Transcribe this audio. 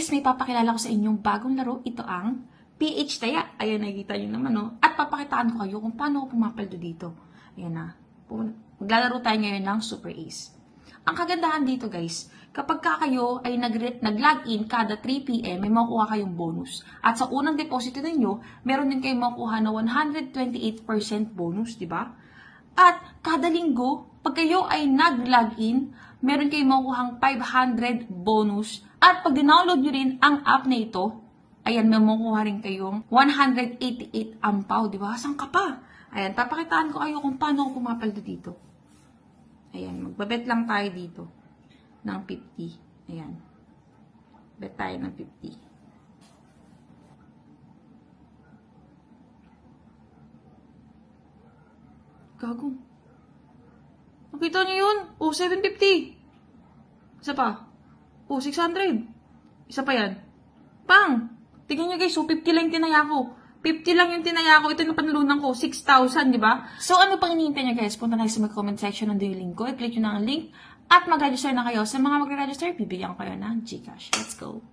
May papakilala ko sa inyong bagong laro. Ito ang PH Taya. Ayan, nakikita nyo naman, no? At papakitaan ko kayo kung paano ako pumapaldo dito. Ayan na. Maglalaro tayo ngayon ng Super Ace. Ang kagandahan dito, guys, kapag kayo ay nag-login kada 3 PM, may makukuha kayong bonus. At sa unang deposito ninyo, meron din kayong makukuha na 128% bonus, di ba? At kada linggo, pag kayo ay nag-login, meron kayong makukuhang 500 bonus. At pag download nyo rin ang app na ito, ayan, may makukuha rin kayong 188 ampaw, di ba? Saan ka pa? Ayan, papakitaan ko kayo kung paano ako pumapaldo dito. Ayan, magbabet lang tayo dito ng 50. Ayan. Bet tayo ng 50. Gago. Nakita niyo yun? Oh, 750. Isa pa. Oh, 600. Isa pa yan. Pang! Tingnan nyo guys, so 50 lang yung tinaya ko. 50 lang yung tinaya ko. Ito yung panalunan ko. 6,000, di ba? So, ano pang hinihintay nyo guys? Punta na sa comment section ng link ko. I-click nyo na ang link. At mag-register na kayo. Sa mga mag-register, bibigyan ko kayo ng Gcash. Let's go!